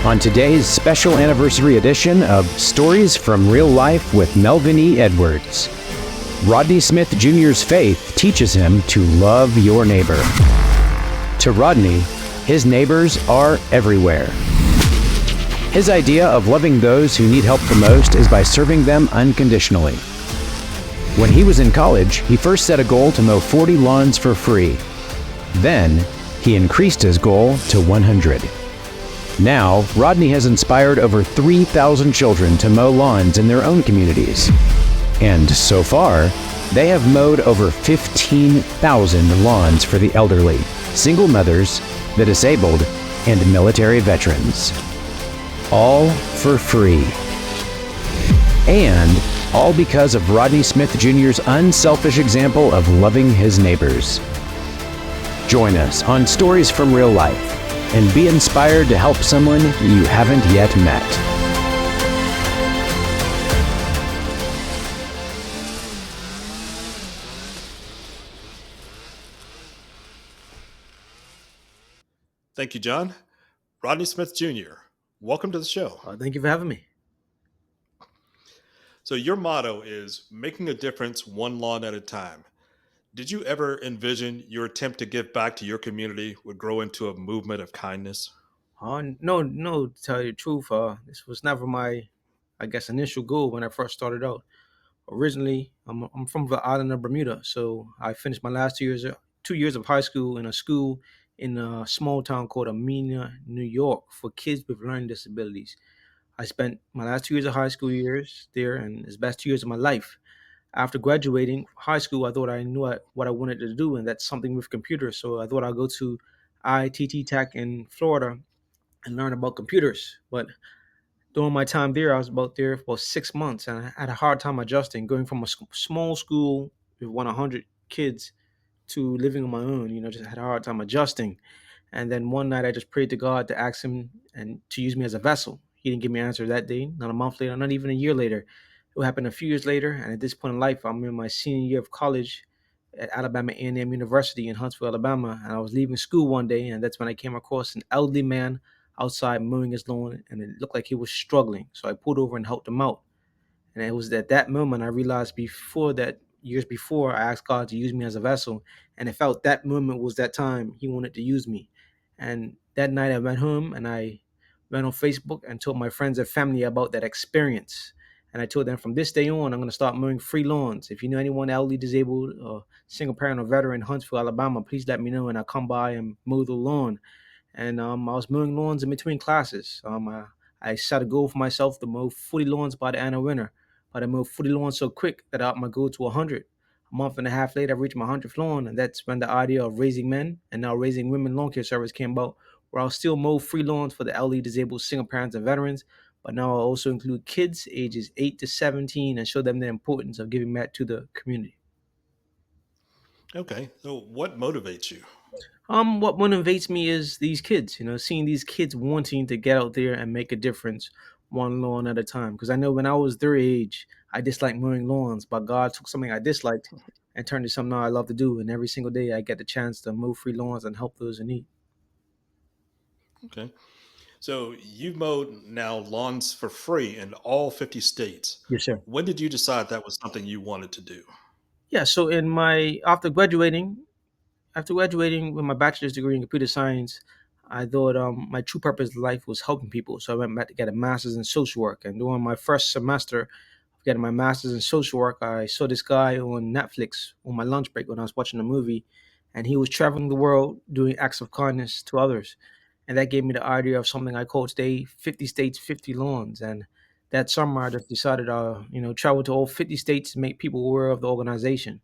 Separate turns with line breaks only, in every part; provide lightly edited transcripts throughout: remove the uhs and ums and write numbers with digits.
on today's special anniversary edition of Stories from Real Life with Melvin E. Edwards. Rodney Smith Jr.'s faith teaches him to love your neighbor. To Rodney, his neighbors are everywhere. His idea of loving those who need help the most is by serving them unconditionally. When he was in college, he first set a goal to mow 40 lawns for free. Then, he increased his goal to 100. Now, Rodney has inspired over 3,000 children to mow lawns in their own communities. And so far, they have mowed over 15,000 lawns for the elderly, single mothers, the disabled, and military veterans. All for free. And all because of Rodney Smith Jr.'s unselfish example of loving his neighbors. Join us on Stories from Real Life and be inspired to help someone you haven't yet met.
Thank you, John. Rodney Smith Jr., welcome to the show.
Thank you for having me.
So, your motto is making a difference one lawn at a time. Did you ever envision your attempt to give back to your community would grow into a movement of kindness?
No, to tell you the truth, this was never my, initial goal when I first started out. Originally, I'm from the island of Bermuda, so I finished my last 2 years of high school in a school in a small town called Amina, New York, for kids with learning disabilities. I spent my last 2 years of high school years there, and it's the best 2 years of my life. After graduating high school, I thought I knew what I wanted to do, and that's something with computers. So I thought I'd go to ITT Tech in Florida and learn about computers. But during my time there, I was about there for 6 months, and I had a hard time adjusting, going from a small school with 100 kids to living on my own. Just had a hard time adjusting. And then one night, I just prayed to God to ask Him and to use me as a vessel. He didn't give me an answer that day, not a month later, not even a year later. It happened a few years later, and at this point in life, I'm in my senior year of college at Alabama A&M University in Huntsville, Alabama. And I was leaving school one day, and that's when I came across an elderly man outside mowing his lawn, and it looked like he was struggling. So I pulled over and helped him out. And it was at that moment I realized years before, I asked God to use me as a vessel. And it felt that moment was that time He wanted to use me. And that night I went home and I went on Facebook and told my friends and family about that experience. And I told them from this day on, I'm going to start mowing free lawns. If you know anyone elderly, disabled, or single parent or veteran in Huntsville, Alabama, please let me know and I'll come by and mow the lawn. And I was mowing lawns in between classes. I set a goal for myself to mow 40 lawns by the end of winter. But I mowed 40 lawns so quick that I upped my goal to 100. A month and a half later, I reached my 100th lawn, and that's when the idea of raising men and now raising women lawn care service came about, where I'll still mow free lawns for the elderly, disabled, single parents, and veterans, but now I'll also include kids ages 8 to 17 and show them the importance of giving back to the community.
Okay, so what motivates you?
What motivates me is these kids, seeing these kids wanting to get out there and make a difference one lawn at a time. Because I know when I was their age, I disliked mowing lawns, but God took something I disliked and turned it to something I love to do. And every single day I get the chance to mow free lawns and help those in need.
Okay, so you've mowed now lawns for free in all 50 states.
Yes, sir.
When did you decide that was something you wanted to do?
Yeah, so in my after graduating with my bachelor's degree in computer science, I thought my true purpose in life was helping people. So I went back to get a master's in social work. And during my first semester of getting my master's in social work, I saw this guy on Netflix on my lunch break when I was watching a movie. And he was traveling the world doing acts of kindness to others. And that gave me the idea of something I call today 50 States, 50 Lawns. And that summer, I just decided, travel to all 50 states to make people aware of the organization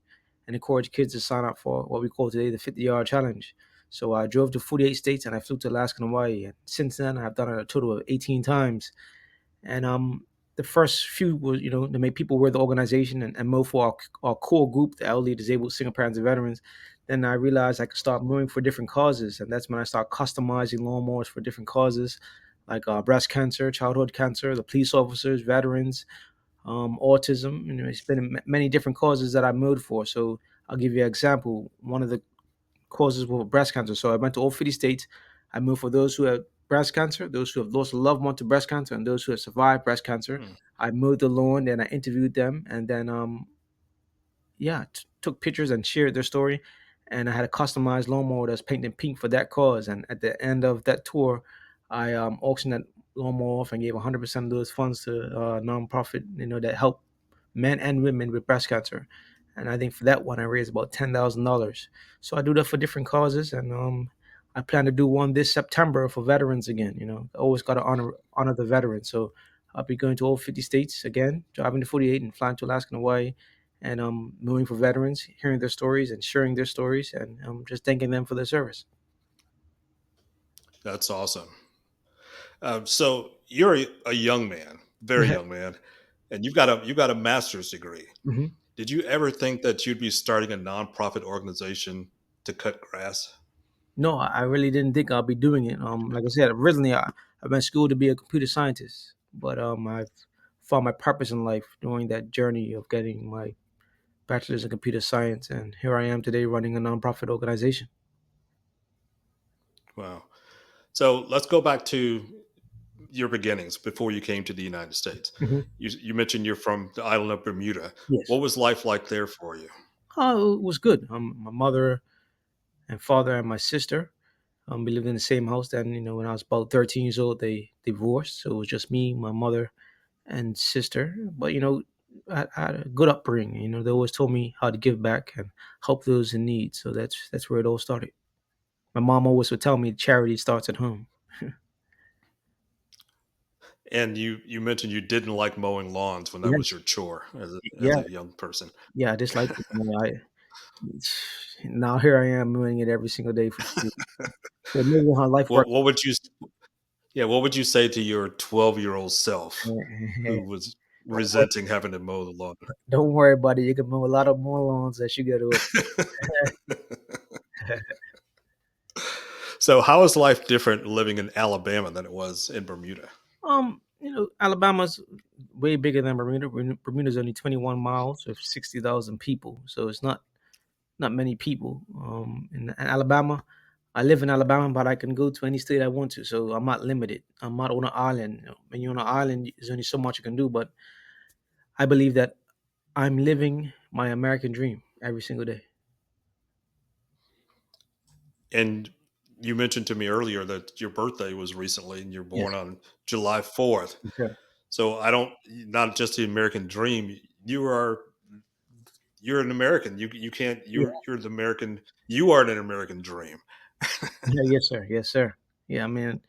and encourage kids to sign up for what we call today the 50-yard challenge. So I drove to 48 states and I flew to Alaska and Hawaii. And since then, I've done it a total of 18 times. And the first few was, to make people aware of the organization and mow for our core group, the elderly, disabled, single parents, and veterans. Then I realized I could start mowing for different causes. And that's when I started customizing lawnmowers for different causes like breast cancer, childhood cancer, the police officers, veterans, autism. It's been many different causes that I mowed for. So I'll give you an example. One of the causes were breast cancer. So I went to all 50 states. I moved for those who had breast cancer, those who have lost a loved one to breast cancer, and those who have survived breast cancer.
Hmm.
I mowed the lawn, and I interviewed them, and then yeah, took pictures and shared their story. And I had a customized lawnmower that's painted pink for that cause. And at the end of that tour, I auctioned that lawnmower off and gave 100% of those funds to a nonprofit, that help men and women with breast cancer. And I think for that one, I raised about $10,000. So I do that for different causes, and I plan to do one this September for veterans again. I always got to honor the veterans. So I'll be going to all 50 states again, driving to 48 and flying to Alaska and Hawaii, and moving for veterans, hearing their stories and sharing their stories, and just thanking them for their service.
That's awesome. So you're a young man, very
Yeah.
young man, and you've got a master's degree.
hmm
Did you ever think that you'd be starting a nonprofit organization to cut grass?
No, I really didn't think I'll be doing it. Like I said, originally I went to school to be a computer scientist, but I've found my purpose in life during that journey of getting my bachelor's in computer science, and here I am today running a nonprofit organization.
Wow. So let's go back to your beginnings before you came to the United States.
hmm
You mentioned you're from the island of Bermuda.
Yes.
What was life like there for you?
Oh, it was good. My mother and father and my sister. We lived in the same house. Then, when I was about 13 years old, they divorced. So it was just me, my mother, and sister. But, I had a good upbringing. They always told me how to give back and help those in need. So that's where it all started. My mom always would tell me charity starts at home.
And you mentioned you didn't like mowing lawns when that was
Yes.
your chore as
Yeah.
a young person.
Yeah. I just like it. Now here I am doing it every single day for free. So maybe how life
What
works.
what would you Yeah, what would you say to your 12-year-old self who was
Don't worry,
resenting having to mow the lawn?
don't worry about it. You can mow a lot of more lawns as you get older.
So how is life different living in Alabama than it was in Bermuda?
Alabama's way bigger than Bermuda. Bermuda's only 21 miles with 60,000 people, so it's not many people. In Alabama, I live in Alabama, but I can go to any state I want to, so I'm not limited. I'm not on an island. When you're on an island, there's only so much you can do. But I believe that I'm living my American dream every single day.
And you mentioned to me earlier that your birthday was recently and you're
Yes,
born on July 4th.
sir.
So I don't not just the American dream, you're an American. You can't
Yeah,
you're the American you are an American dream.
yeah, yes, sir, yes, sir. Yeah, I mean,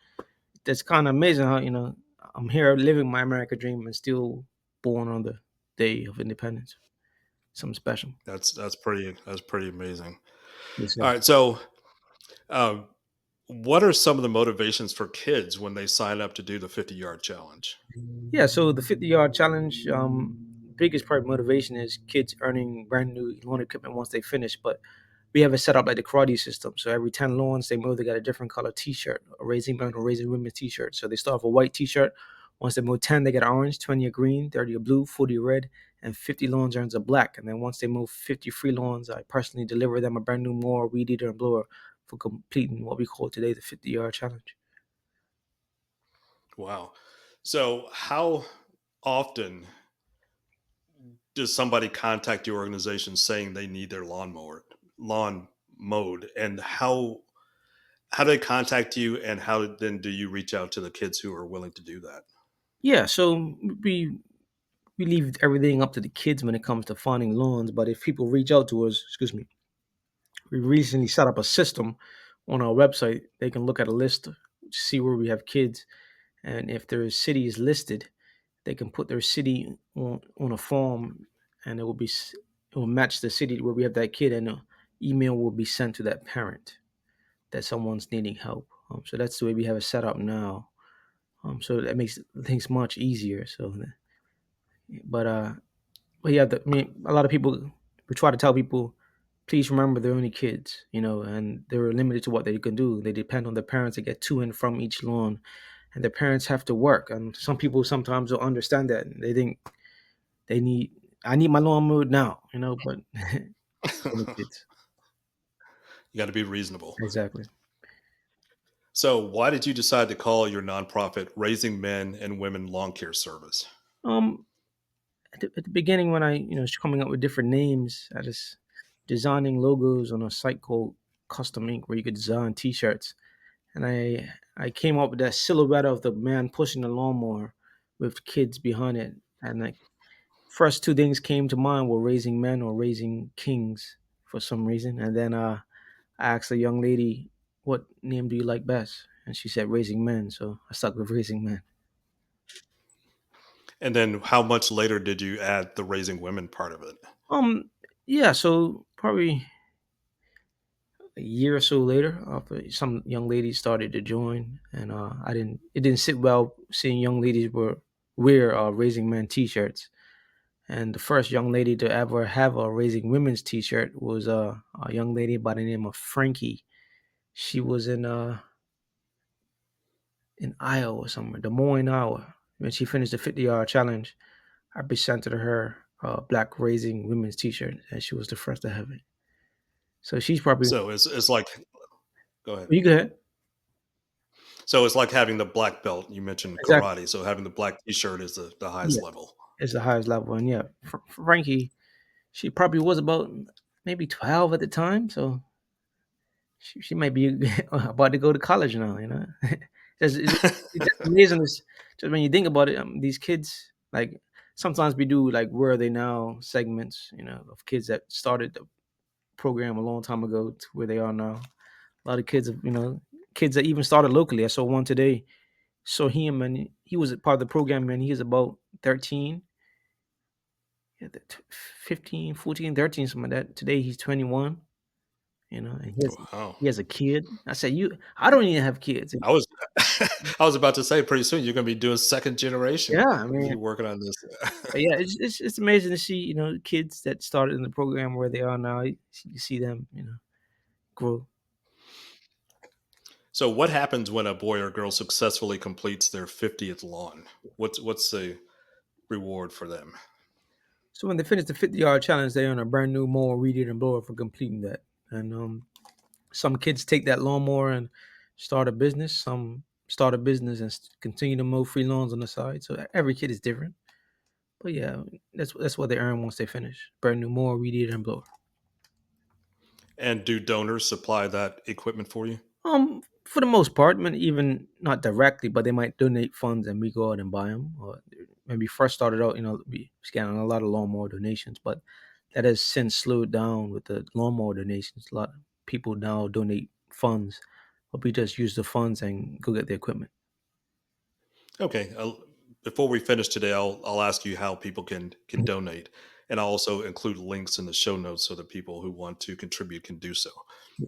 that's kind of amazing how I'm here living my American dream and still born on the day of independence. Something special.
That's pretty amazing.
Yes,
All
sir.
right, so um, what are some of the motivations for kids when they sign up to do the 50-yard challenge?
Yeah, so the 50-yard challenge, biggest part of motivation is kids earning brand new lawn equipment once they finish. But we have it set up like the karate system. So every 10 lawns they mow, they got a different color T-shirt, a raising men or raising women's T-shirt. So they start with a white T-shirt. Once they mow 10, they get orange, 20 a green, 30 a blue, 40 a red, and 50 lawns earns a black. And then once they mow 50 free lawns, I personally deliver them a brand new mower, weed eater, and blower for completing what we call today the 50-yard challenge.
Wow. So how often does somebody contact your organization saying they need their lawn mowed, and how do they contact you, and how then do you reach out to the kids who are willing to do that?
Yeah, so we leave everything up to the kids when it comes to finding lawns. But if people reach out to us, excuse me, we recently set up a system on our website. They can look at a list, see where we have kids, and if their city is listed, they can put their city on a form, and it will match the city where we have that kid, and an email will be sent to that parent that someone's needing help. So that's the way we have it set up now. So that makes things much easier. But uh, But yeah, I mean, a lot of people, we try to tell people, please remember they're only kids, and they're limited to what they can do. They depend on their parents to get to and from each lawn, and their parents have to work. And some people sometimes don't understand that. They think they need, I need my lawn mowed now, but only kids.
You got to be reasonable.
Exactly.
So, why did you decide to call your nonprofit Raising Men and Women Lawn Care Service?
Um, at the beginning, when I was coming up with different names, I just designing logos on a site called Custom Ink, where you could design T-shirts, and I came up with that silhouette of the man pushing the lawnmower with kids behind it, and like first two things came to mind were raising men or raising kings for some reason, and then I asked a young lady, "What name do you like best?" And she said Raising Men, so I stuck with Raising Men.
And then, how much later did you add the Raising Women part of it?
Um, yeah, so probably a year or so later, after some young ladies started to join, and it didn't sit well seeing young ladies were wear Raising Men T-shirts. And the first young lady to ever have a Raising Women's T-shirt was a young lady by the name of Frankie. She was in Iowa or somewhere, Des Moines, Iowa. When she finished the 50-yard challenge, I presented her a Black Raising Women's T-shirt, and she was the first to have it. So she's probably.
So, it's like, go ahead.
You go ahead.
So, it's like having the black belt. You mentioned
Exactly.
karate. So, having the black t shirt is the highest
Yeah,
level.
it's the highest level, and yeah, Frankie, she probably was about maybe 12 at the time, so she might be about to go to college now. It's just amazing. Just when you think about it, these kids like sometimes we do like where are they now segments, of kids that started the program a long time ago to where they are now. A lot of kids, kids that even started locally. I saw one today. Saw him, and he was a part of the program, and he is about 13, yeah, 15, 14, 13, something like that. Today he's 21, and
Wow.
he has a kid. I said, I don't even have kids.
I was I was about to say pretty soon you're going to be doing second
Yeah,
generation
I
if
mean,
you're working on this.
yeah, it's amazing to see, kids that started in the program where they are now. You see them, grow.
So, what happens when a boy or girl successfully completes their 50th lawn? What's the reward for them?
So when they finish the 50-yard challenge, they earn a brand new mower, weed eater, and blower for completing that. And some kids take that lawnmower and start a business. Some start a business and continue to mow free lawns on the side. So every kid is different. But yeah, that's what they earn once they finish. Brand new mower, weed eater, and blower.
And do donors supply that equipment for you?
For the most part, I mean, even not directly, but they might donate funds and we go out and buy them. Or when we first started out, we was getting a lot of lawnmower donations, but that has since slowed down with the lawnmower donations. A lot of people now donate funds, but we just use the funds and go get the equipment.
Okay. Before we finish today, I'll ask you how people can
Mhm.
donate, and I'll also include links in the show notes so that people who want to contribute can do so.
Yeah.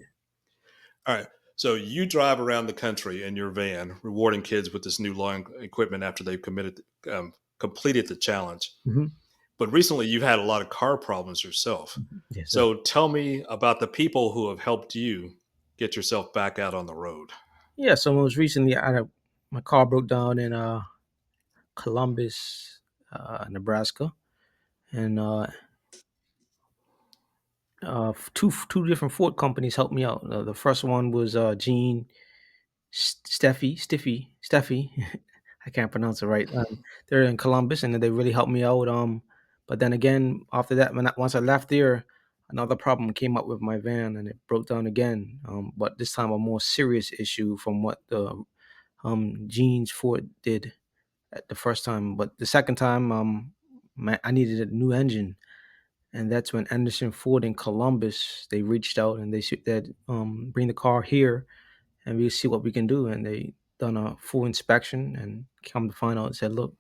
All right. So you drive around the country in your van, rewarding kids with this new lawn equipment after they've completed the challenge.
Mhm.
But recently, you've had a lot of car problems yourself.
Yes, sir.
So tell me about the people who have helped you get yourself back out on the road.
Yeah. So most recently, my car broke down in Columbus, Nebraska, and two different Ford companies helped me out. The first one was Gene Steffi. I can't pronounce it right. They're in Columbus, and they really helped me out. But then again, after that, once I left there, another problem came up with my van, and it broke down again. But this time, a more serious issue from what the Gene's Ford did at the first time. But the second time, I needed a new engine, and that's when Anderson Ford in Columbus they reached out and they said bring the car here and we'll see what we can do. And they done a full inspection and come to find out said, look,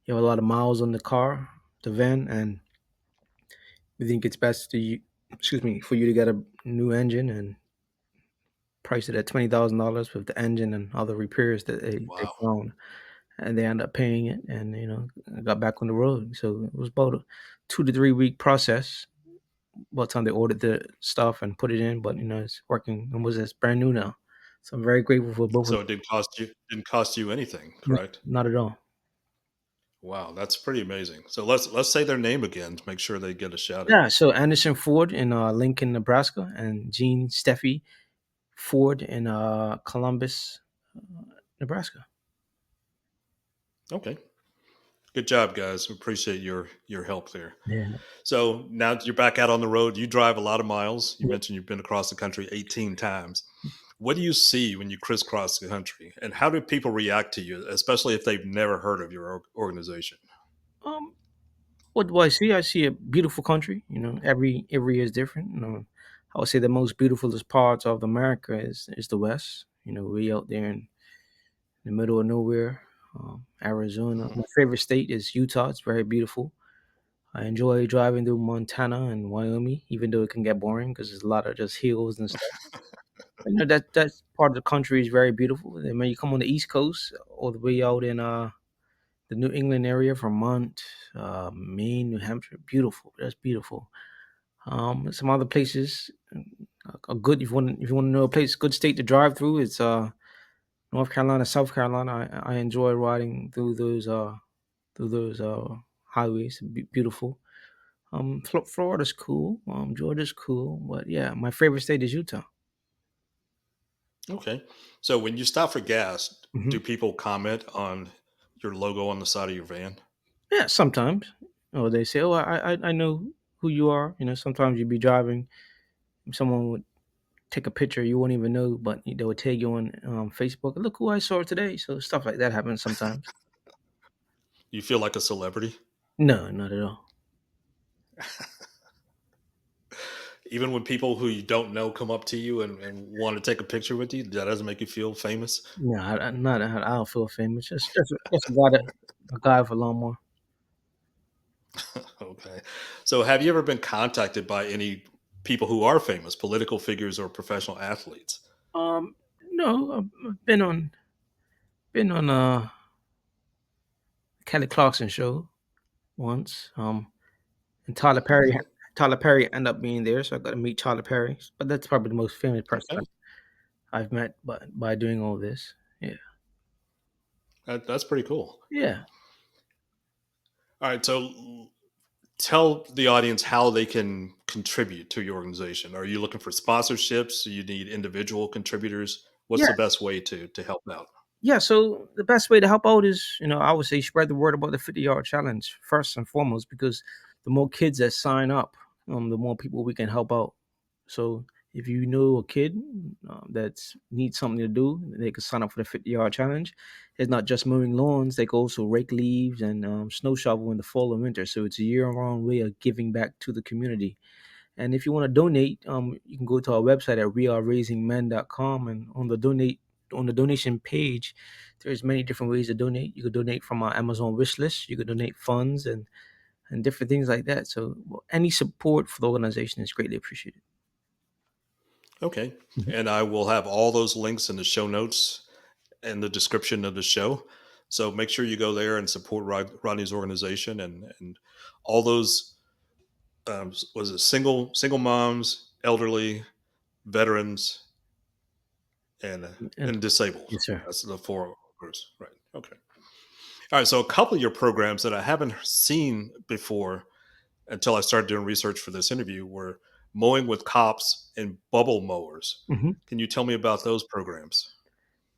you have a lot of miles on the car, the van, and we think it's best excuse me, for you to get a new engine and price it at $20,000 with the engine and other repairs that they
Wow.
found. And they ended up paying it, and I got back on the road. So it was about a 2 to 3 week process by the time they ordered the stuff and put it in, but it's working and it's brand new now. So I'm very grateful for both of
So it didn't cost you anything,
them.
correct?
Not at all.
Wow, that's pretty amazing. So let's say their name again to make sure they get a shout
Yeah,
out.
so Anderson Ford in Lincoln, Nebraska, and Gene Steffi Ford in Columbus. Nebraska.
Okay. Good job, guys. We appreciate your help there.
Yeah.
So now that you're back out on the road, you drive a lot of miles. You
Yeah.
mentioned you've been across the country 18 times. What do you see when you crisscross the country, and how do people react to you, especially if they've never heard of your organization?
Um, what do I see? I see a beautiful country. Every area is different. I would say the most beautifulest parts of America is the West. We out there in the middle of nowhere, Arizona.
Mhm.
My favorite state is Utah. It's very beautiful. I enjoy driving through Montana and Wyoming, even though it can get boring because there's a lot of just hills and stuff. But, that part of the country is very beautiful. And when you come on the East Coast, all the way out in the New England area, Vermont, Maine, New Hampshire, beautiful. That's beautiful. Some other places, a good if you want to know a place, good state to drive through. It's North Carolina, South Carolina. I enjoy riding through those highways. Beautiful. Florida's cool. Georgia's cool, but yeah, my favorite state is Utah.
Okay. So when you stop for gas,
Hmm.
do people comment on your logo on the side of your van?
Yeah, sometimes. Or they say, "Oh, I know who you are." Sometimes you'd be driving, someone would take a picture you won't even know, but they would tag you on Facebook. Look who I saw today. So stuff like that happens sometimes.
You feel like a celebrity,
No, not at all.
even when people who you don't know come up to you and want to take a picture with you. That doesn't make you feel famous.
No, I don't feel famous. Just a guy with a lawnmower.
Okay. So have you ever been contacted by any people who are famous, political figures or professional athletes?
Um, no, I've been on Kelly Clarkson show once. And Tyler Perry ended up being there, so I got to meet Tyler Perry. But that's probably the most famous person
Okay.
I've met, by doing all this. Yeah,
That's pretty cool.
yeah,
All right. So tell the audience how they can contribute to your organization. Are you looking for sponsorships? Do you need individual contributors? What's
yeah,
the best way to help out?
yeah. So the best way to help out is, I would say, spread the word about the 50-yard challenge first and foremost, because the more kids that sign up, the more people we can help out. So if you know a kid that needs something to do, they can sign up for the 50-yard challenge. It's not just mowing lawns; they can also rake leaves and snow shovel in the fall and winter. So it's a year-round way of giving back to the community. And if you want to donate, you can go to our website at weareraisingmen.com, and on the donation page, there's many different ways to donate. You could donate from our Amazon wish list. You could donate funds and different things like that. So any support for the organization is greatly appreciated.
Okay.
Mhm.
And I will have all those links in the show notes and the description of the show. So make sure you go there and support Rodney's organization and all those was it single moms, elderly, veterans,
And
and disabled.
yes, sir.
That's the four groups, right? Okay. All right. So a couple of your programs that I haven't seen before until I started doing research for this interview were mowing with cops and bubble mowers.
Hmm.
Can you tell me about those programs?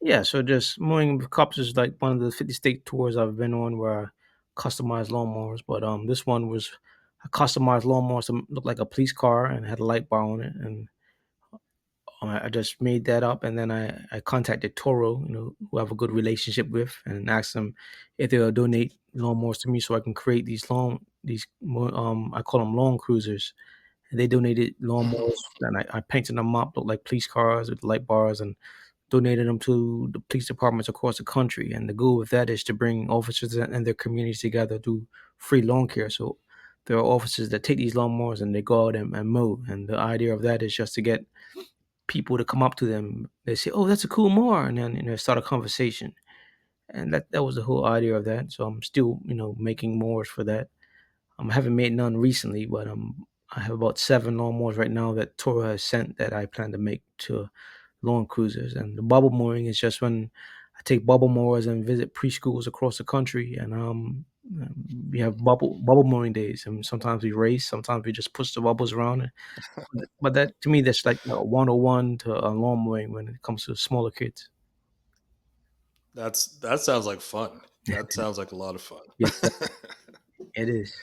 Yeah, so just mowing with cops is like one of the 50 state tours I've been on where I customized lawnmowers. But this one was a customized lawnmower to look like a police car and had a light bar on it. And I just made that up, and then I contacted Toro, who I have a good relationship with, and asked them if they'll donate lawnmowers to me so I can create I call them lawn cruisers. And they donated lawnmowers, and I painted them up, look like police cars with light bars, and donated them to the police departments across the country. And the goal with that is to bring officers and their communities together to free lawn care. So there are officers that take these lawnmowers and they go out and mow. And the idea of that is just to get people to come up to them. They say, "Oh, that's a cool mower," and then start a conversation. And that was the whole idea of that. So I'm still making mowers for that. I haven't made none recently, but I have about 7 lawnmowers right now that Toro has sent that I plan to make to lawn cruisers. And the bubble mowing is just when I take bubble mowers and visit preschools across the country, and we have bubble mowing days, and sometimes we race, sometimes we just push the bubbles around. But that to me, that's like 101 to lawn mowing when it comes to smaller kids.
That sounds like fun. That sounds like a lot of fun.
Yes, sir. It is.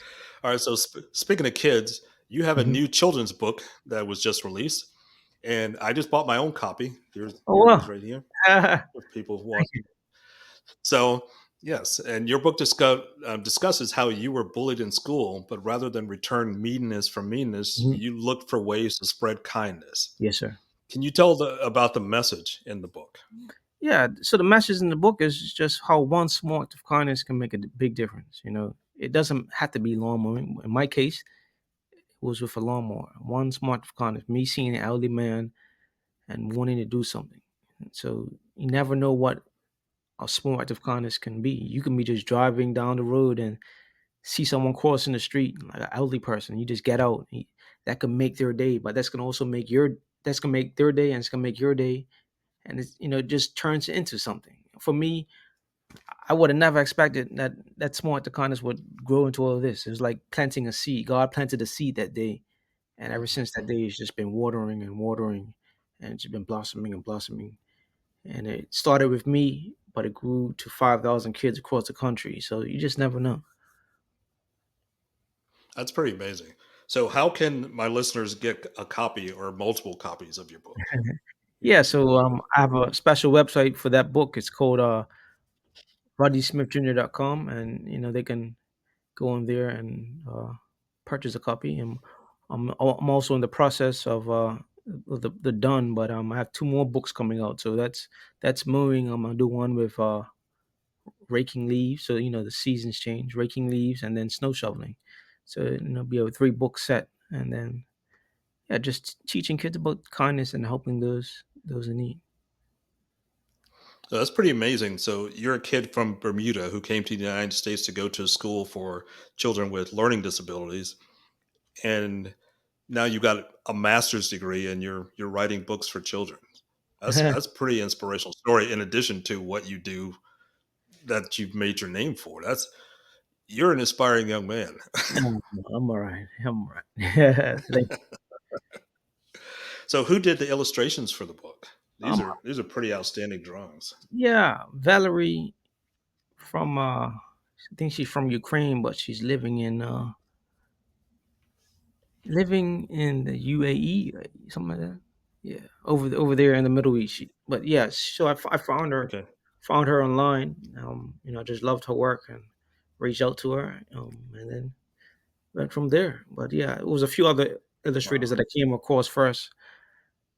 All right. So speaking of kids, you have a
Mhm.
new children's book that was just released, and I just bought my own copy.
Oh,
Here it is
wow.
right here.
Thank
If people want.
you.
So yes, and your book discusses how you were bullied in school, but rather than return meanness for meanness,
Mhm.
you looked for ways to spread kindness.
Yes, sir.
Can you tell about the message in the book?
Yeah. So the message in the book is just how one small act of kindness can make a big difference. It doesn't have to be lawn mowing. In my case, it was with a lawnmower. One small act of kindness. Me seeing an elderly man and wanting to do something. So you never know what a small act of kindness can be. You can be just driving down the road and see someone crossing the street, like an elderly person. You just get out. That can make their day, but that's gonna make their day, and it's gonna make your day, and it just turns into something. For me, I would have never expected that small act of kindness would grow into all of this. It was like planting a seed. God planted a seed that day, and ever since that
Mhm.
day, it's just been watering and watering, and it's been blossoming and blossoming. And it started with me, but it grew to 5,000 kids across the country. So you just never know.
That's pretty amazing. So, how can my listeners get a copy or multiple copies of your book?
Yeah, so I have a special website for that book. It's called RodneySmithJr.com, and they can go on there and purchase a copy. And I'm also in the process of the done, but I have two more books coming out. So that's moving. I'm gonna do one with raking leaves. So the seasons change, raking leaves, and then snow shoveling. So be a three-book set, and then yeah, just teaching kids about kindness and helping those in need.
So that's pretty amazing. So, you're a kid from Bermuda who came to the United States to go to a school for children with learning disabilities, and now you got a master's degree and you're writing books for children. That's pretty inspirational story. In addition to what you do that you've made your name for, that's you're an inspiring young man.
I'm all right. I'm all right.
So, who did the illustrations for the book? These
Um,
are pretty outstanding drawings.
yeah, Valerie from I think she's from Ukraine, but she's living in the UAE, something like that. Yeah, over there in the Middle East. But yeah, so I
Okay.
found her online. I just loved her work and reached out to her, and then went from there. But yeah, it was a few other illustrators
Wow.
that I came across first,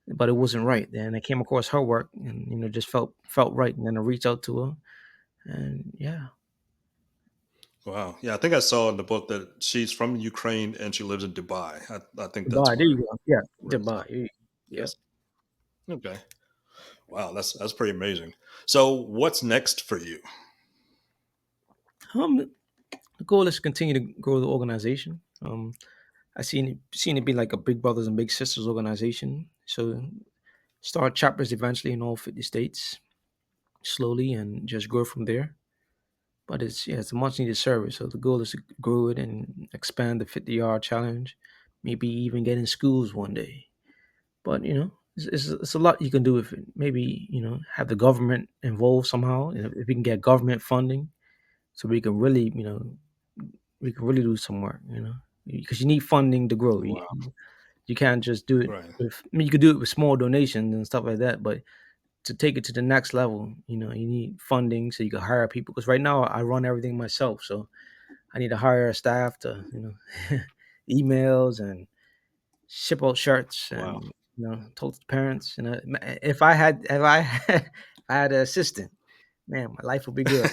but it wasn't right. Then I came across her work, and just felt right, and then I reached out to her, and yeah,
Wow. Yeah, I think I saw in the book that she's from Ukraine and she lives in Dubai. I think that's
Dubai. There you go. Yeah,
where it is.
Dubai. Yep.
Yes. Okay. Wow, that's pretty amazing. So, what's next for you?
The goal is to continue to grow the organization. I seen it be like a big brothers and big sisters organization. So start chapters eventually in all 50 states slowly and just grow from there. But it's a much needed service. So the goal is to grow it and expand the 50-yard challenge, maybe even get in schools one day. But it's a lot you can do with it. Maybe have the government involved somehow. If we can get government funding, so we can really do some work. Because you need funding to grow. You,
Wow.
you can't just do it
Right.
with. I mean, you could do it with small donations and stuff like that, but to take it to the next level, you need funding so you can hire people. Because right now I run everything myself, so I need to hire a staff to emails and ship out shirts
Wow.
and talk to the parents. If I had an assistant, man, my life would be good.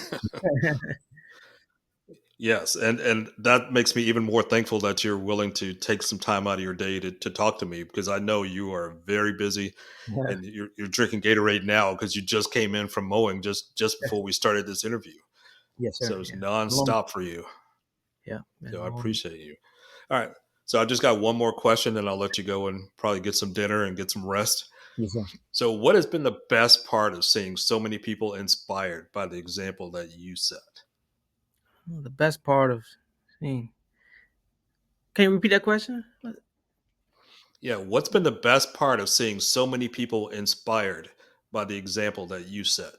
Yes, and that makes me even more thankful that you're willing to take some time out of your day to talk to me because I know you are very busy
Yeah.
and you're drinking Gatorade now because you just came in from mowing just before we started this interview.
Yes, sir.
So it's
Yeah. Long,
nonstop for you.
yeah, man.
So I
Long.
appreciate you. All right. So I just got one more question and I'll let you go and probably get some dinner and get some rest.
Yes, sir.
So what has been the best part of seeing so many people inspired by the example that you set?
Well, the best part of seeing. Can you repeat that question?
Yeah, what's been the best part of seeing so many people inspired by the example that you set?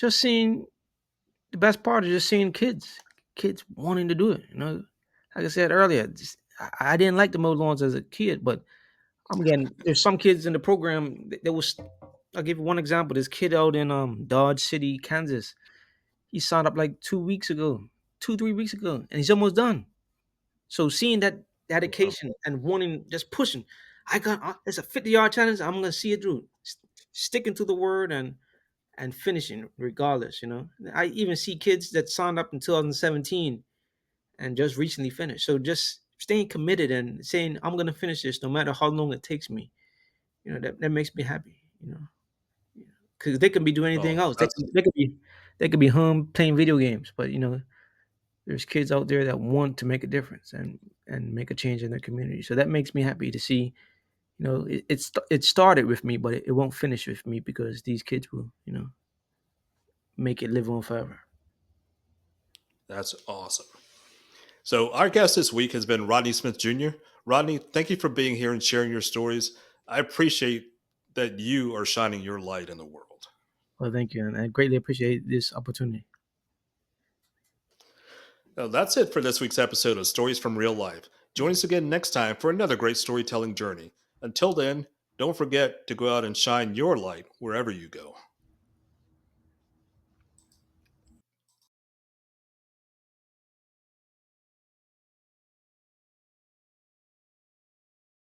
just seeing the best part is just seeing kids wanting to do it. Like I said earlier, I didn't like the mow lawns as a kid, but I'm getting there's some kids in the program. There was I'll give you one example. This kid out in Dodge City, Kansas. He signed up like 2 weeks ago, 3 weeks ago, and he's almost done. So seeing that
Wow.
dedication and wanting, just pushing, it's a 50-yard challenge. I'm gonna see it through, sticking to the word and finishing regardless. I even see kids that signed up in 2017 and just recently finished. So just staying committed and saying I'm gonna finish this no matter how long it takes me. That makes me happy. Because they can be doing anything
Oh,
else. They
that's
can, they could be home playing video games, but there's kids out there that want to make a difference and make a change in their community. So that makes me happy to see. It started with me, but it won't finish with me because these kids will make it live on forever.
that's awesome. So our guest this week has been Rodney Smith Jr. Rodney, thank you for being here and sharing your stories. I appreciate that you are shining your light in the world.
Well, thank you, and I greatly appreciate this opportunity.
Now, that's it for this week's episode of Stories from Real Life. Join us again next time for another great storytelling journey. Until then, don't forget to go out and shine your light wherever you go.